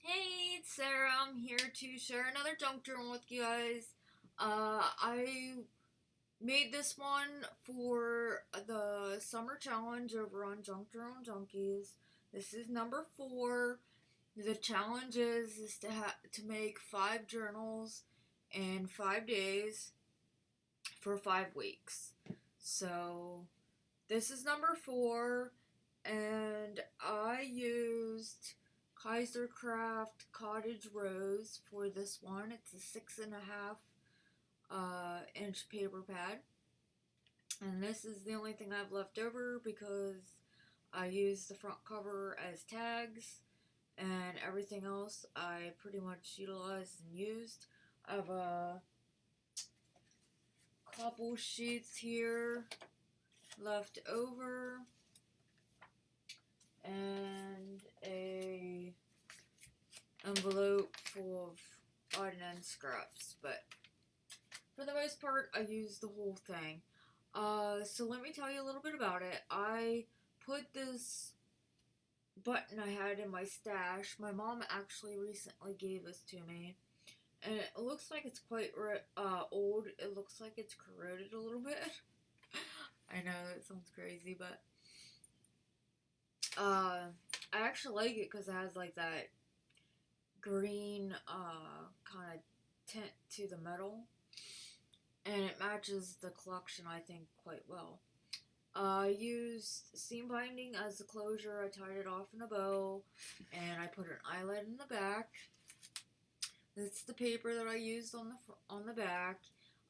Hey, it's Sarah. I'm here to share another junk journal with you guys. I made this one for the summer challenge over on Junk Journal Junkies. This is number 4. The challenge is to make 5 journals in 5 days for 5 weeks. So this is number 4, and I used Kaiser Cottage Rose for this one. It's a 6.5 inch paper pad, and this is the only thing I've left over because I used the front cover as tags, and everything else I pretty much utilized and used. I have a couple sheets here left over, and a envelope full of odd and end scraps, but for the most part, I used the whole thing. So let me tell you a little bit about it. I put this button I had in my stash. My mom actually recently gave this to me, and it looks like it's quite old. It looks like it's corroded a little bit. I know it sounds crazy, but I actually like it because it has like that green kind of tint to the metal, and it matches the collection I think quite well. I used seam binding as the closure. I tied it off in a bow, and I put an eyelet in the back. That's the paper that I used on the back.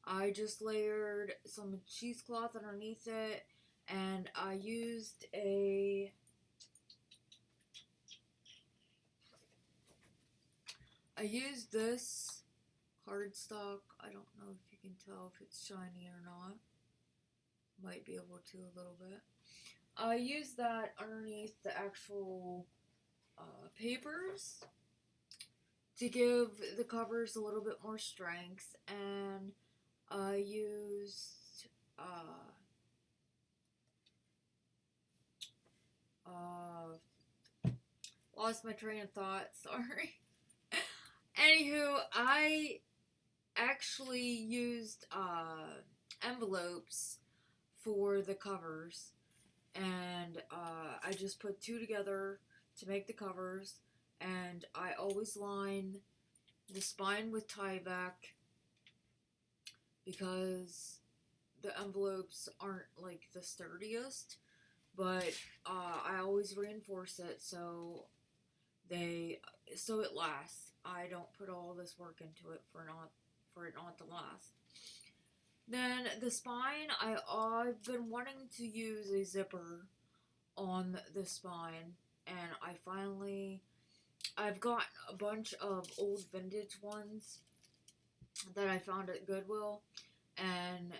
I just layered some cheesecloth underneath it, and I used this cardstock. I don't know if you can tell if it's shiny or not. Might be able to a little bit. I used that underneath the actual papers to give the covers a little bit more strength, and I used lost my train of thought, sorry. Anywho, I actually used envelopes for the covers, and I just put 2 together to make the covers, and I always line the spine with Tyvek because the envelopes aren't like the sturdiest, but I always reinforce it so it lasts. I don't put all this work into it for it not to last. Then the spine, I've been wanting to use a zipper on the spine, and I've gotten a bunch of old vintage ones that I found at Goodwill, and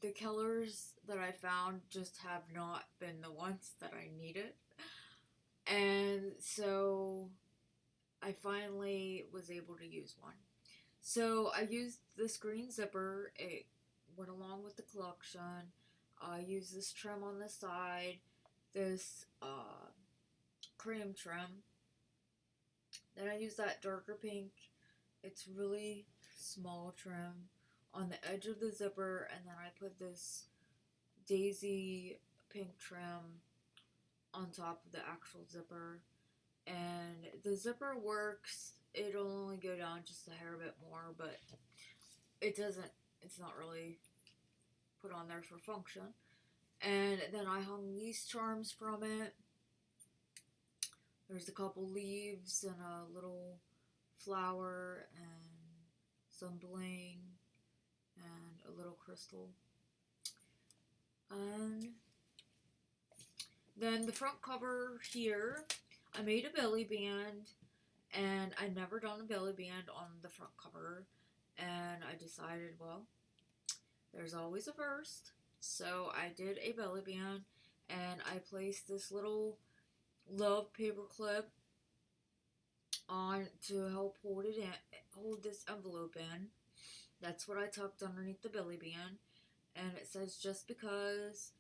the colors that I found just have not been the ones that I needed. And so I finally was able to use one. So I used this green zipper. It went along with the collection. I used this trim on the side, this cream trim. Then I used that darker pink. It's really small trim on the edge of the zipper, and then I put this daisy pink trim on top of the actual zipper. And the zipper works. It'll only go down just a hair bit more, but it's not really put on there for function. And then I hung these charms from it. There's a couple leaves and a little flower and some bling and a little crystal. And then the front cover here, I made a belly band, and I'd never done a belly band on the front cover, and I decided, well, there's always a first. So I did a belly band, and I placed this little love paper clip on to help hold this envelope in. That's what I tucked underneath the belly band, and it says just because,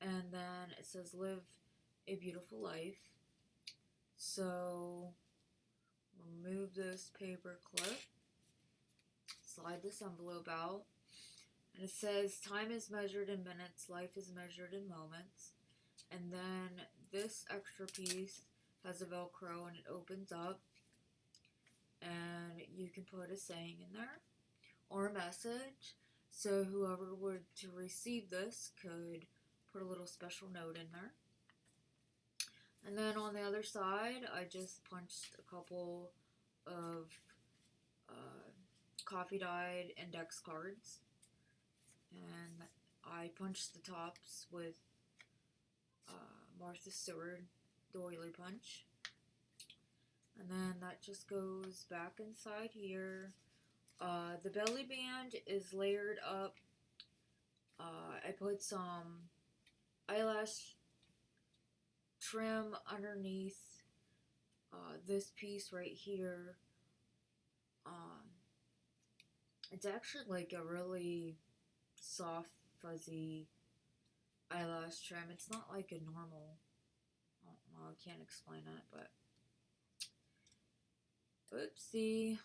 and then it says live a beautiful life. So remove this paper clip, slide this envelope out, and it says time is measured in minutes, life is measured in moments. And then this extra piece has a Velcro and it opens up, and you can put a saying in there or a message. So whoever were to receive this could put a little special note in there. And then on the other side, I just punched a couple of coffee dyed index cards, and I punched the tops with Martha Stewart doily punch. And then that just goes back inside here. The belly band is layered up. I put some eyelash trim underneath this piece right here. It's actually like a really soft, fuzzy eyelash trim. It's not like a normal, I can't explain it, but oopsie.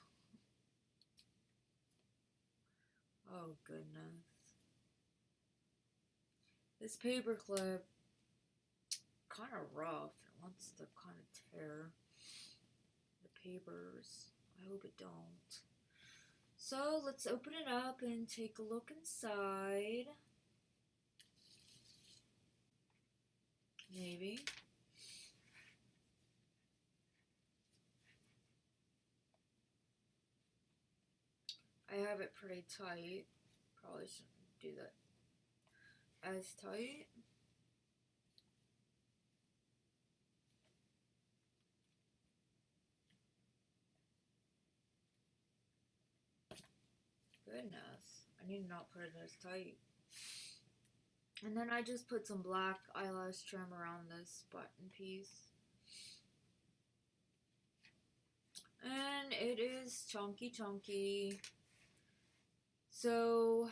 Oh goodness. This paper clip, kind of rough. It wants to kind of tear the papers. I hope it don't. So let's open it up and take a look inside. Maybe. I have it pretty tight. Probably shouldn't do that as tight. Goodness, I need to not put it as tight. And then I just put some black eyelash trim around this button piece. And it is chunky. So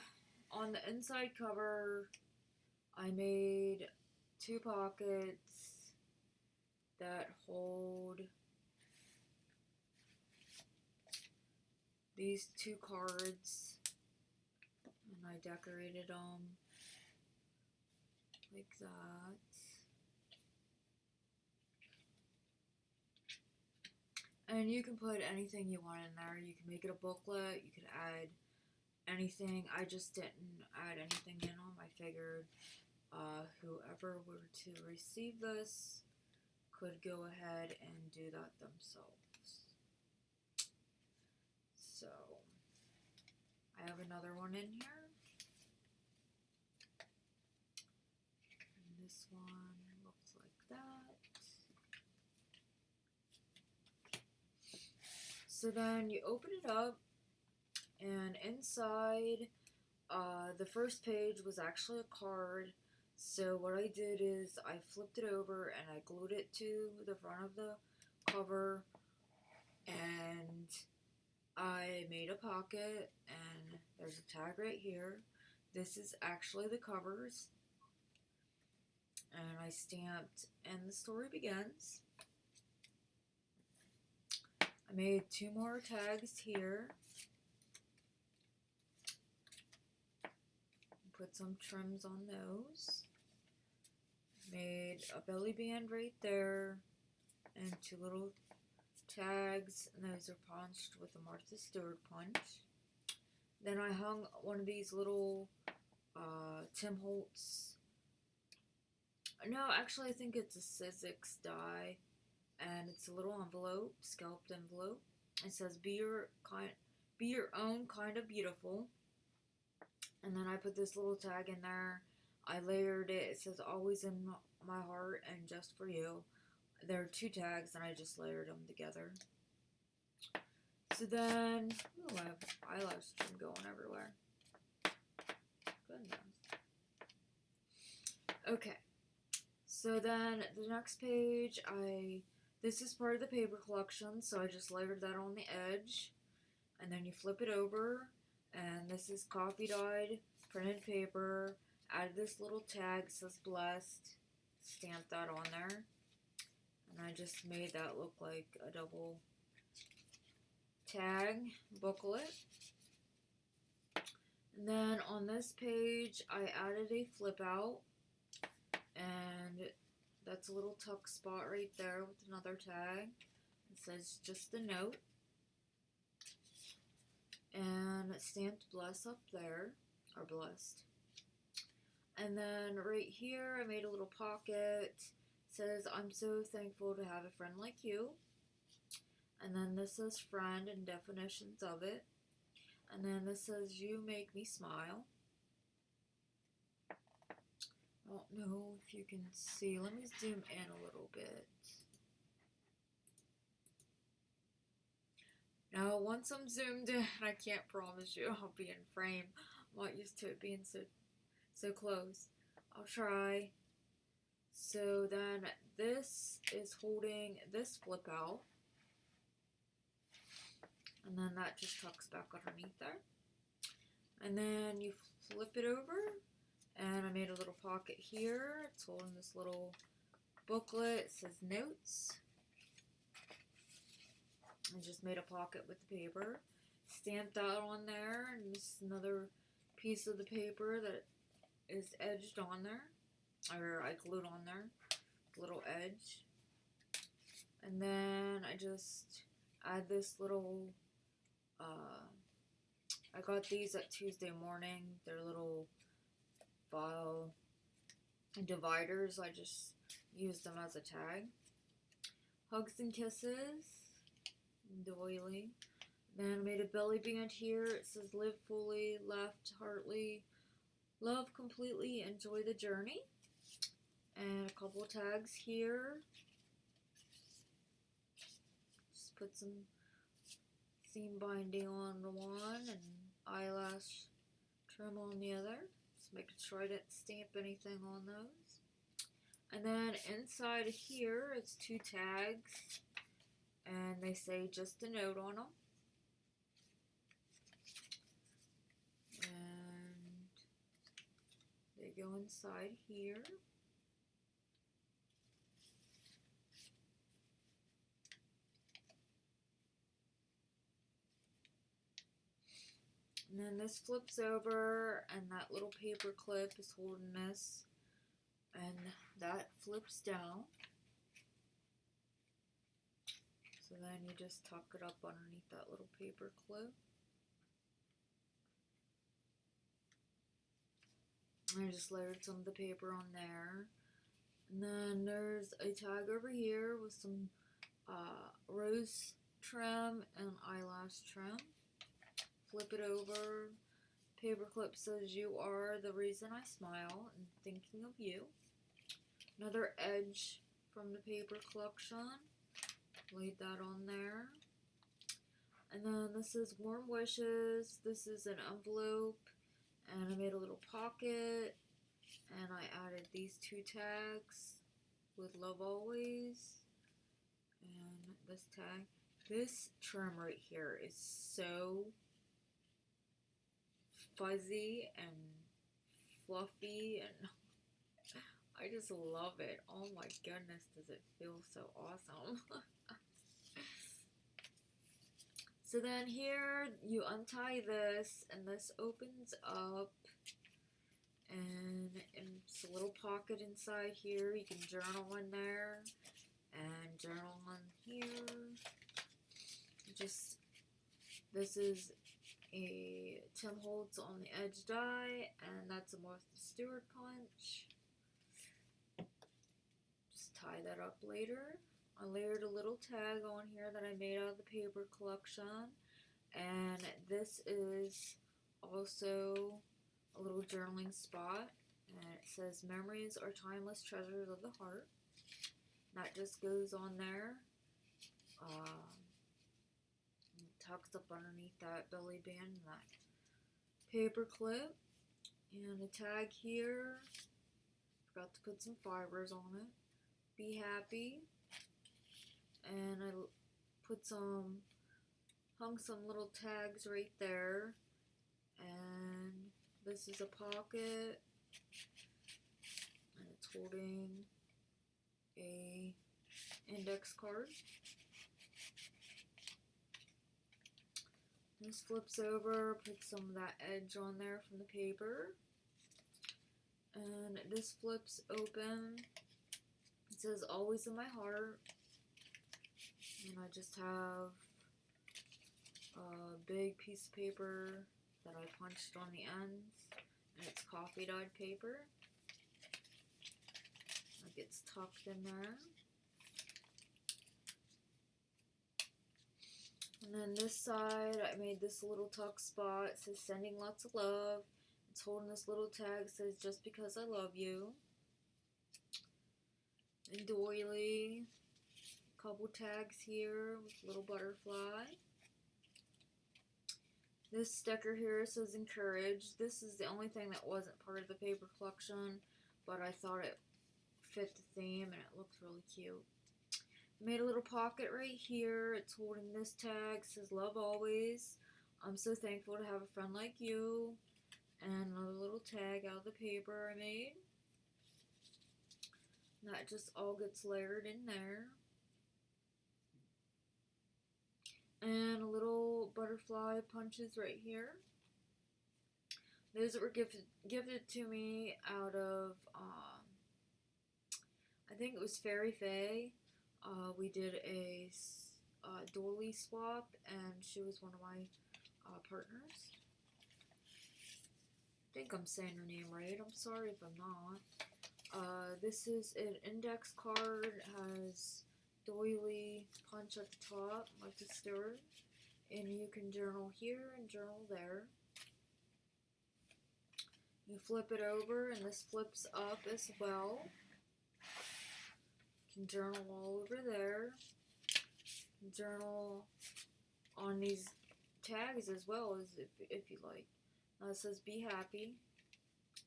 on the inside cover, I made 2 pockets that hold these 2 cards, and I decorated them like that. And you can put anything you want in there. You can make it a booklet, you could add anything. I just didn't add anything in them. I figured whoever were to receive this could go ahead and do that themselves. So I have another one in here. And this one looks like that. So then you open it up, and inside, the first page was actually a card. So what I did is I flipped it over and I glued it to the front of the cover, and I made a pocket, and there's a tag right here. This is actually the covers, and I stamped "And the Story Begins." I made 2 more tags here. Put some trims on those. Made a belly band right there, and 2 little tags, and those are punched with a Martha Stewart punch. Then I hung one of these little Tim Holtz. No, actually I think it's a Sizzix die, and it's a little envelope, scalloped envelope. It says be your own kind of beautiful. And then I put this little tag in there. I layered it. It says always in my heart and just for you. There are 2 tags, and I just layered them together. So then, ooh, I have eyelash trim going everywhere. Goodness. Okay. So then the next page, this is part of the paper collection, so I just layered that on the edge. And then you flip it over, and this is coffee dyed printed paper. Added this little tag, says blessed. Stamped that on there. And I just made that look like a double tag booklet. And then on this page, I added a flip out, and that's a little tuck spot right there with another tag. It says just a note, and it's stamped bless up there, or blessed. And then right here, I made a little pocket. It says, I'm so thankful to have a friend like you. And then this says friend and definitions of it. And then this says, you make me smile. I don't know if you can see. Let me zoom in a little bit. Now, once I'm zoomed in, I can't promise you I'll be in frame. I'm not used to it being so close. I'll try. So then this is holding this flip out. And then that just tucks back underneath there. And then you flip it over. And I made a little pocket here. It's holding this little booklet. It says notes. I just made a pocket with the paper. Stamped out on there. And this is another piece of the paper that is edged on there. Or I glued on there. Little edge. And then I just add this little... I got these at Tuesday morning. They're little file dividers. I just used them as a tag. Hugs and kisses. Doily. Then I made a belly band here. It says live fully, left heartily, love completely, enjoy the journey. And a couple tags here. Just put some seam binding on the one and eyelash trim on the other. Just making sure I didn't stamp anything on those. And then inside of here it's two tags, and they say just a note on them. And they go inside here. And then this flips over, and that little paper clip is holding this, and that flips down. So then you just tuck it up underneath that little paper clip. I just layered some of the paper on there. And then there's a tag over here with some rose trim and eyelash trim. Flip it over. Paper clip says you are the reason I smile and thinking of you. Another edge from the paper collection. Laid that on there. And then this is warm wishes. This is an envelope. And I made a little pocket. And I added these two tags with love always. And this tag. This trim right here is so fuzzy and fluffy, and I just love it. Oh my goodness, does it feel so awesome. So then here you untie this, and this opens up, and it's a little pocket inside here. You can journal in there and journal on here. Just, this is a Tim Holtz on the edge die, and that's a Martha Stewart punch. Just tie that up later. I layered a little tag on here that I made out of the paper collection, and this is also a little journaling spot, and it says memories are timeless treasures of the heart. That just goes on there. Tucked up underneath that belly band and that paper clip, and a tag here. Forgot to put some fibers on it. Be happy. And I hung some little tags right there. And this is a pocket, and it's holding a index card. This flips over, put some of that edge on there from the paper. And this flips open. It says always in my heart. And I just have a big piece of paper that I punched on the ends. And it's coffee dyed paper. It gets tucked in there. And then this side, I made this little tuck spot. It says sending lots of love. It's holding this little tag. It says just because I love you. And doily. Couple tags here with a little butterfly. This sticker here says encourage. This is the only thing that wasn't part of the paper collection, but I thought it fit the theme and it looked really cute. Made a little pocket right here. It's holding this tag. It says love always. I'm so thankful to have a friend like you. And another little tag out of the paper I made. That just all gets layered in there. And a little butterfly punches right here. Those that were gifted to me out of, I think it was Fairy Faye. We did a doily swap, and she was one of my partners. I think I'm saying her name right. I'm sorry if I'm not. This is an index card. It has doily punch at the top, like the Stewart. And you can journal here and journal there. You flip it over, and this flips up as well. You can journal all over there. You can journal on these tags as well, as if you like. It says be happy.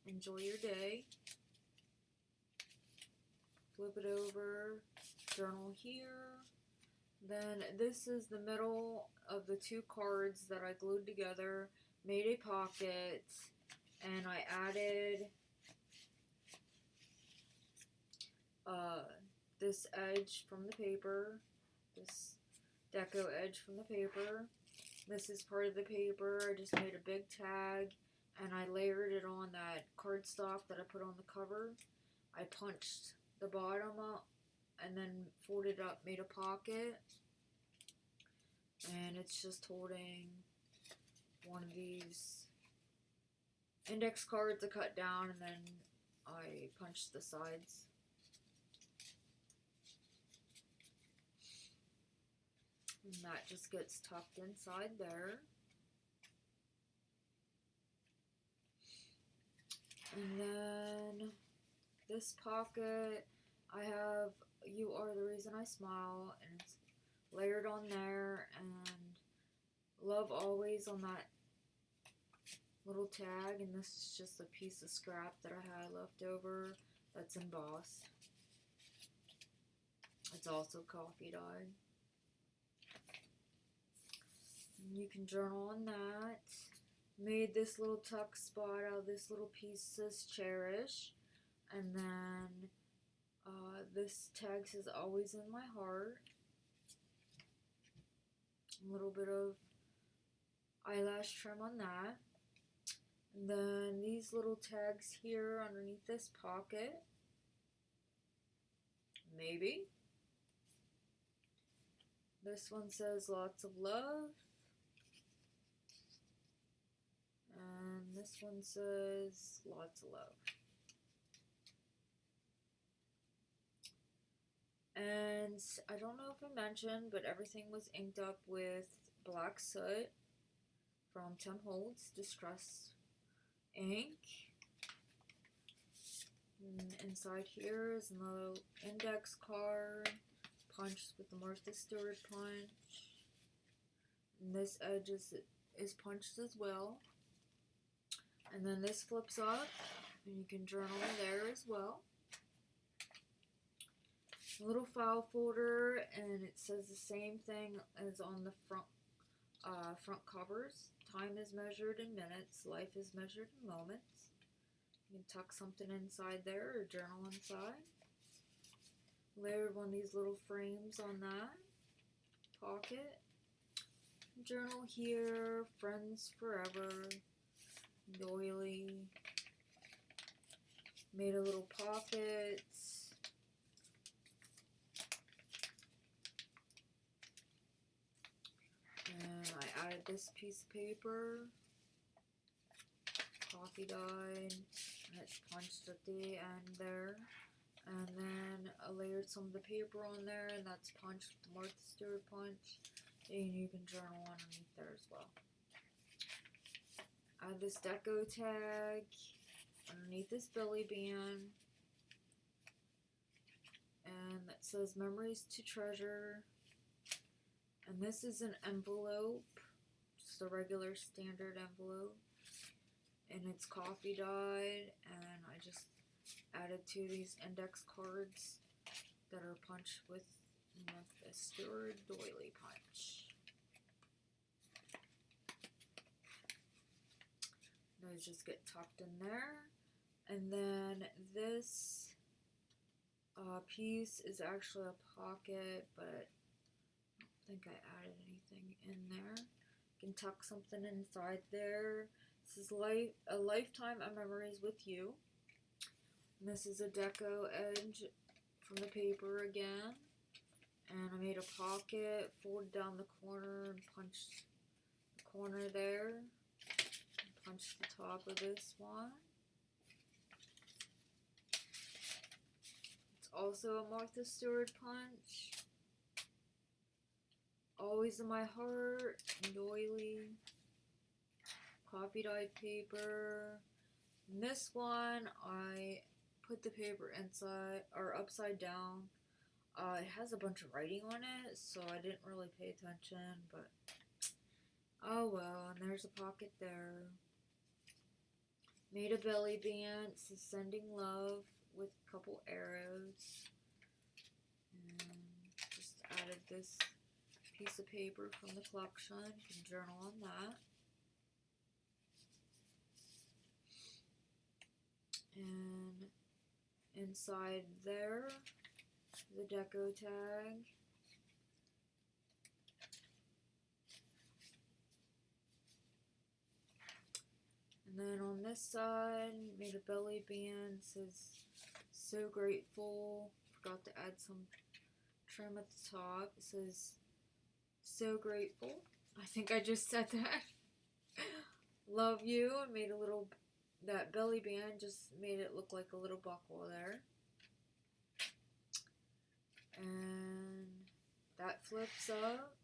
Enjoy your day. Flip it over. Journal here. Then this is the middle of the two cards that I glued together. Made a pocket. And I added this edge from the paper. This deco edge from the paper. This is part of the paper. I just made a big tag and I layered it on that cardstock that I put on the cover. I punched the bottom up and then folded up, made a pocket. And it's just holding one of these index cards I cut down, and then I punched the sides. And that just gets tucked inside there. And then this pocket, I have You Are the Reason I Smile, and it's layered on there, and Love Always on that little tag, and this is just a piece of scrap that I had left over that's embossed. It's also coffee dyed. And you can journal on that. Made this little tuck spot out of this little piece says cherish, and then this tag says always in my heart. A little bit of eyelash trim on that. And then these little tags here underneath this pocket. Maybe. This one says lots of love. And this one says lots of love. And I don't know if I mentioned, but everything was inked up with black soot from Tim Holtz Distress ink. And inside here is another index card punched with the Martha Stewart punch. And this edge is punched as well. And then this flips up, and you can journal there as well. A little file folder, and it says the same thing as on the front covers. Time is measured in minutes. Life is measured in moments. You can tuck something inside there or journal inside. Layered one of these little frames on that pocket. journal here, friends forever, doily. Made a little pocket. And I added this piece of paper. Coffee dyed. And it's punched at the end there. And then I layered some of the paper on there, and that's punched with the Martha Stewart punch. And you can journal underneath there as well. Add this deco tag underneath this belly band. And that says Memories to Treasure. And this is an envelope, just a regular standard envelope. And it's coffee dyed, and I just added 2 of these index cards that are punched with the Stewart doily punch. Those just get tucked in there. And then this piece is actually a pocket, but I don't think I added anything in there. You can tuck something inside there. This is a lifetime of memories with you. And this is a deco edge from the paper again. And I made a pocket, folded down the corner, and punched the corner there. And punched the top of this one. It's also a Martha Stewart punch. Always in My Heart, doily. Coffee dyed paper. And this one, I put the paper inside or upside down. It has a bunch of writing on it, so I didn't really pay attention, but oh well. And there's a pocket there. Made a belly band. It says Sending Love with a couple arrows. And just added this piece of paper from the collection. You can journal on that. And inside there, the deco tag. And then on this side, made a belly band. It says So Grateful. Forgot to add some trim at the top. It says So Grateful. I think I just said that. Love you. I made a little, that belly band just made it look like a little buckle there. And that flips up.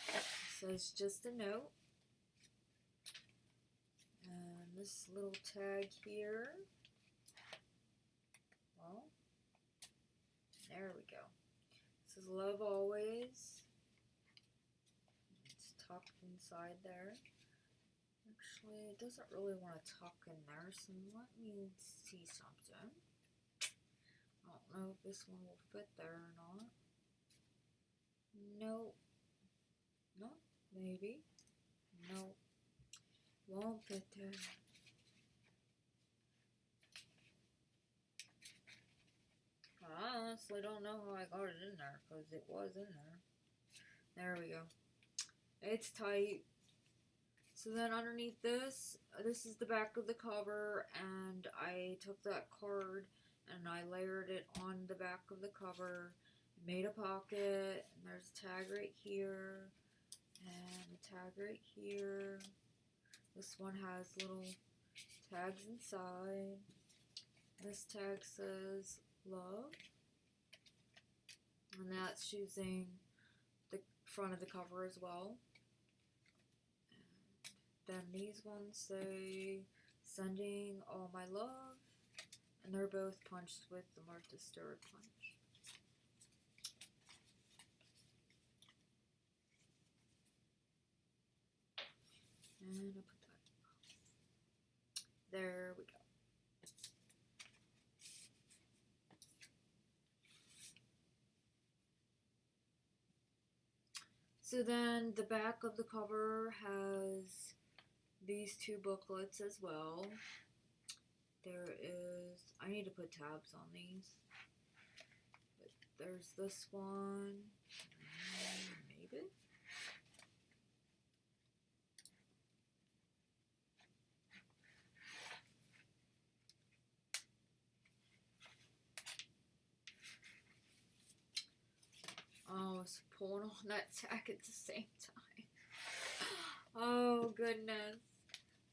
It says Just a Note. And this little tag here. Well, there we go. It says Love Always. It's tucked inside there. Actually, it doesn't really want to tuck in there, so let me see something. I don't know if this one will fit there or not. Nope. Nope. Maybe. Nope. Won't fit there. I honestly don't know how I got it in there, because it was in there. There we go. It's tight. So then underneath this, this is the back of the cover, and I took that card and I layered it on the back of the cover, made a pocket, and there's a tag right here, and a tag right here. This one has little tags inside. This tag says Love, and that's using the front of the cover as well. Then these ones say Sending All My Love, and they're both punched with the Martha Stewart punch. And I'll put that. There we go. So then the back of the cover has these 2 booklets as well. There is, I need to put tabs on these. But there's this one, maybe. was pulling on that tack at the same time. Oh goodness.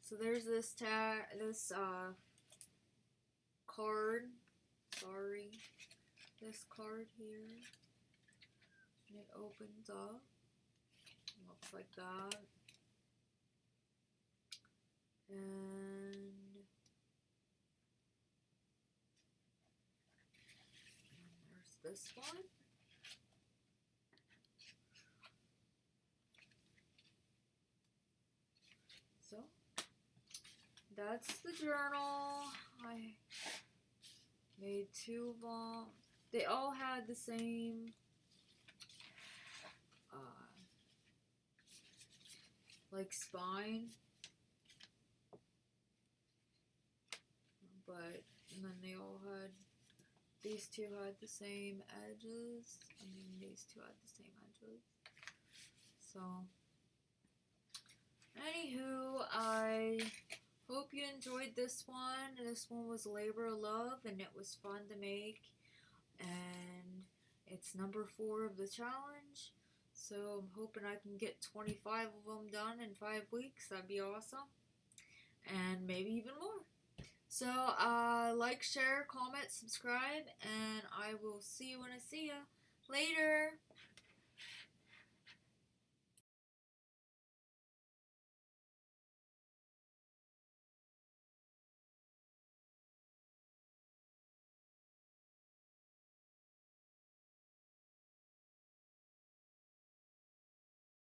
So there's this card. Sorry. This card here. And it opens up. Looks like that. And there's this one. So that's the journal. I made 2 of them. They all had the same like spine, but and then they all had, these 2 had the same edges, and then these 2 had the same edges. So anywho, I hope you enjoyed this one. This one was labor of love, and it was fun to make, and it's number 4 of the challenge. So I'm hoping I can get 25 of them done in 5 weeks. That'd be awesome. And maybe even more. So like, share, comment, subscribe, and I will see you when I see you. Later.